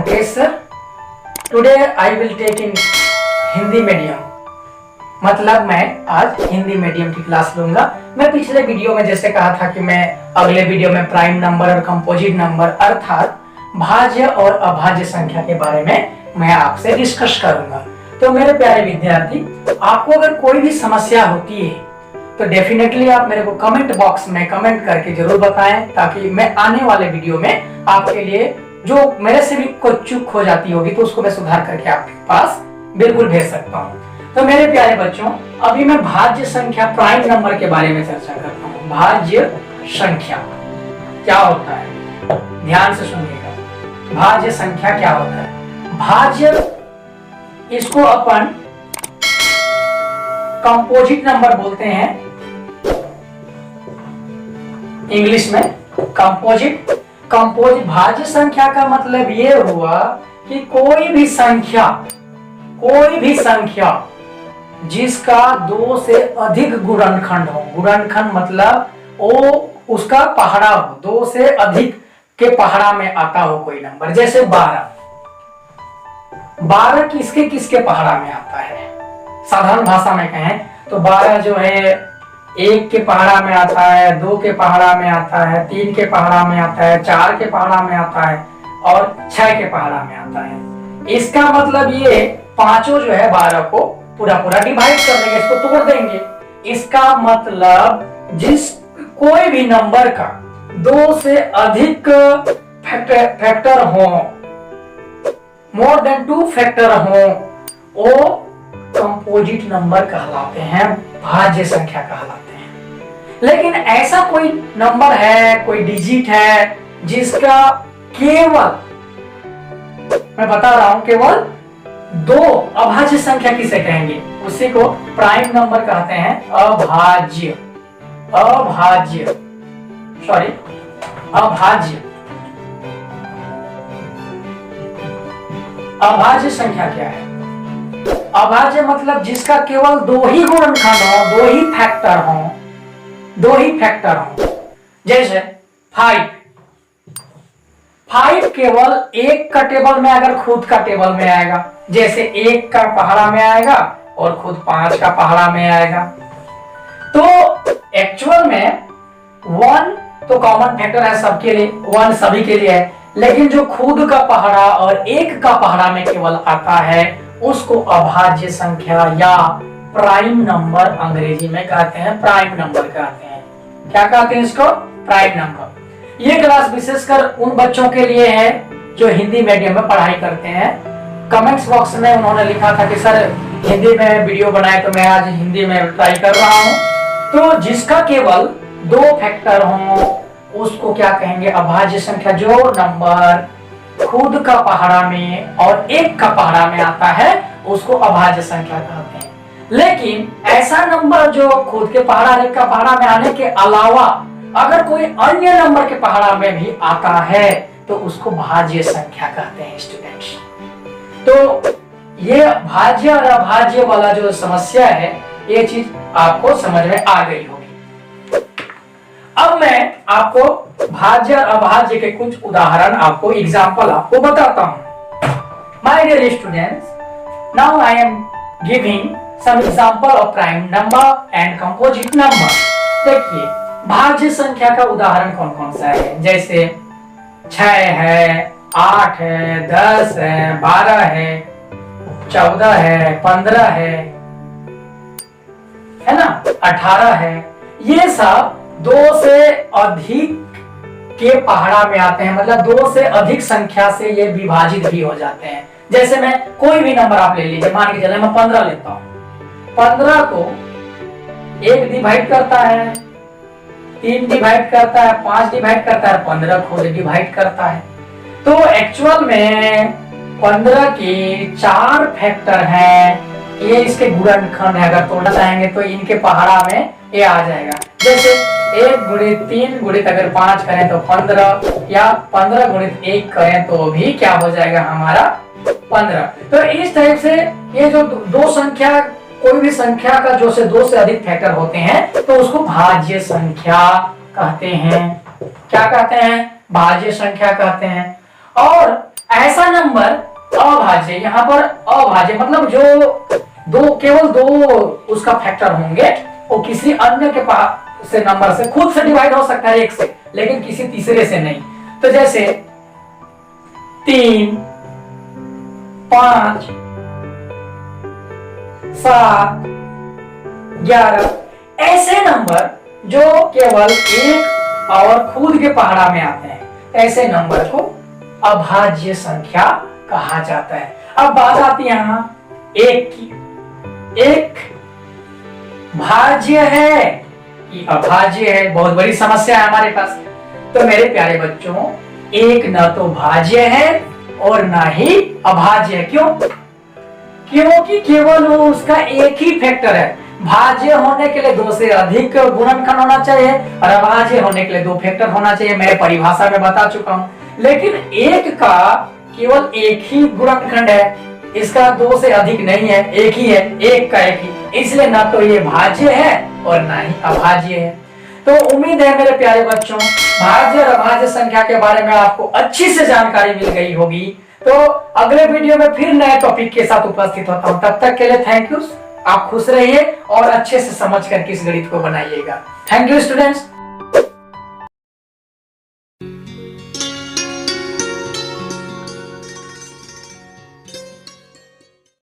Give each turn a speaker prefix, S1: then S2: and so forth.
S1: Mukesh sir. Today I will take in Hindi medium, मतलब मैं आज हिंदी मीडियम की क्लास लूंगा। मैं पिछले वीडियो में जैसे कहा था कि मैं अगले वीडियो में प्राइम नंबर और कंपोजिट नंबर अर्थात भाज्य और अभाज्य संख्या के बारे में मैं आपसे डिस्कस करूंगा। तो मेरे प्यारे विद्यार्थी, आपको अगर कोई भी समस्या होती है तो डेफिनेटली आप मेरे को कमेंट बॉक्स में कमेंट करके जरूर बताएं, ताकि मैं आने वाले वीडियो में आपके लिए जो मेरे से भी कुछ चूक हो जाती होगी तो उसको मैं सुधार करके आपके पास बिल्कुल भेज सकता हूँ। तो मेरे प्यारे बच्चों, अभी मैं भाज्य संख्या प्राइम नंबर के बारे में चर्चा करता हूँ। भाज्य संख्या क्या होता है, ध्यान से सुनिएगा। भाज्य संख्या क्या होता है? भाज्य, इसको अपन कंपोजिट नंबर बोलते हैं इंग्लिश में। कंपोजिट भाज्य संख्या का मतलब ये हुआ कि कोई भी संख्या जिसका 2 से अधिक गुणनखंड हो। गुणनखंड मतलब वो उसका पहाड़ा हो, 2 से अधिक के पहाड़ा में आता हो कोई नंबर। जैसे 12 किसके किसके पहाड़ा में आता है? साधारण भाषा में कहें तो 12 जो है 1 के पहाड़ा में आता है, 2 के पहाड़ा में आता है, 3 के पहाड़ा में आता है, 4 के पहाड़ा में आता है और 6 के पहाड़ा में आता है। इसका मतलब ये पांचों जो है 12 को पूरा डिवाइड कर देंगे, इसको तोड़ देंगे। इसका मतलब जिस कोई भी नंबर का 2 से अधिक फैक्टर हो, मोर देन 2 फैक्टर हो, वो कंपोजिट नंबर कहलाते हैं, भाज्य संख्या कहलाते हैं। लेकिन ऐसा कोई नंबर है, कोई डिजिट है जिसका केवल, मैं बता रहा हूं, केवल 2 अभाज्य संख्या किसे कहेंगे? उसी को प्राइम नंबर कहते हैं। अभाज्य संख्या क्या है? अभाज्य मतलब जिसका केवल 2 ही गुणनखंड हो, 2 ही फैक्टर हो। जैसे 5 केवल 1 का टेबल में अगर खुद का टेबल में आएगा, जैसे 1 का पहाड़ा में आएगा और खुद 5 का पहाड़ा में आएगा। तो एक्चुअल में 1 तो कॉमन फैक्टर है सबके लिए, 1 सभी के लिए है, लेकिन जो खुद का पहाड़ा और 1 का पहाड़ा में केवल आता है उसको अभाज्य संख्या या प्राइम नंबर अंग्रेजी में कहते हैं, प्राइम नंबर कहते हैं। क्या कहते हैं इसको? Prime number. ये क्लास विशेषकर उन बच्चों के लिए है जो हिंदी मीडियम में पढ़ाई करते हैं। कमेंट्स बॉक्स में उन्होंने लिखा था कि सर हिंदी में वीडियो बनाए, तो मैं आज हिंदी में ट्राई कर रहा हूं। तो जिसका केवल 2 फैक्टर हो उसको क्या कहेंगे? अभाज्य संख्या। जो नंबर खुद का पहाड़ा में और 1 का पहाड़ा में आता है उसको अभाज्य संख्या कहते हैं। लेकिन ऐसा नंबर जो खुद के पहाड़ा और 1 का पहाड़ा में आने के अलावा अगर कोई अन्य नंबर के पहाड़ा में भी आता है तो उसको भाज्य संख्या कहते हैं स्टूडेंट्स। तो ये भाज्य और अभाज्य वाला जो समस्या है, ये चीज आपको समझ में आ गई होगी। अब मैं आपको भाज्य और अभाज्य के कुछ उदाहरण, आपको एग्जाम्पल आपको बताता हूं। My dear students, now I am giving some example of prime number and composite number. देखिए भाज्य संख्या का उदाहरण कौन कौन सा है? जैसे 6 है, 8 है, 10 है, 12 है, 14 है, 15 है ना, 18 है। ये सब 2 से अधिक के पहाड़ा में आते हैं, मतलब 2 से अधिक संख्या से ये विभाजित भी हो जाते हैं। जैसे मैं कोई भी नंबर आप ले लीजिए, मान के चले मैं 15 लेता हूं। 15 को 1 डिवाइड करता है, 3 डिवाइड करता है, 5 डिवाइड करता है, 15 खुद डिवाइड करता है। तो एक्चुअल में 15 के 4 फैक्टर हैं। ये इसके गुणनखंड है, अगर तोड़ना चाहेंगे तो इनके पहाड़ा में ये आ जाएगा। जैसे 1 गुणित 3 गुणित अगर 5 करें तो 15, या 15 गुणित 1 करें तो भी क्या हो जाएगा हमारा? 15। तो इस टाइप से ये जो 2 संख्या, कोई भी संख्या का जो से 2 से अधिक फैक्टर होते हैं तो उसको भाज्य संख्या कहते हैं। क्या कहते हैं? भाज्य संख्या कहते हैं। और ऐसा नंबर अभाज्य, यहाँ पर अभाज्य मतलब जो केवल दो उसका फैक्टर होंगे, वो किसी अन्य के पास से नंबर से खुद से डिवाइड हो सकता है एक से, लेकिन किसी तीसरे से नहीं। तो जैसे 3, 5, 7, 11 ऐसे नंबर जो केवल एक और खुद के पहाड़ा में आते हैं, ऐसे नंबर को अभाज्य संख्या कहा जाता है। अब बात आती है यहां एक की, एक भाज्य है कि अभाज्य है, बहुत बड़ी समस्या है हमारे पास। तो मेरे प्यारे बच्चों, एक न तो भाज्य है और ना ही अभाज्य है। क्यों? क्योंकि केवल वो उसका एक ही फैक्टर है। भाज्य होने के लिए दो से अधिक गुणनखंड होना चाहिए और अभाज्य होने के लिए दो फैक्टर होना चाहिए, मैं परिभाषा में बता चुका हूं। लेकिन एक का केवल एक ही गुणनखंड है, इसका दो से अधिक नहीं है, एक ही है, एक का एक ही, इसलिए ना तो ये भाज्य है और ना ही अभाज्य है। तो उम्मीद है मेरे प्यारे बच्चों, भाज्य और अभाज्य संख्या के बारे में आपको अच्छी से जानकारी मिल गई होगी। तो अगले वीडियो में फिर नए टॉपिक के साथ उपस्थित होता हूं, तब तक के लिए थैंक यू। आप खुश रहिए और अच्छे से समझ करके इस गणित को बनाइएगा। Thank you students.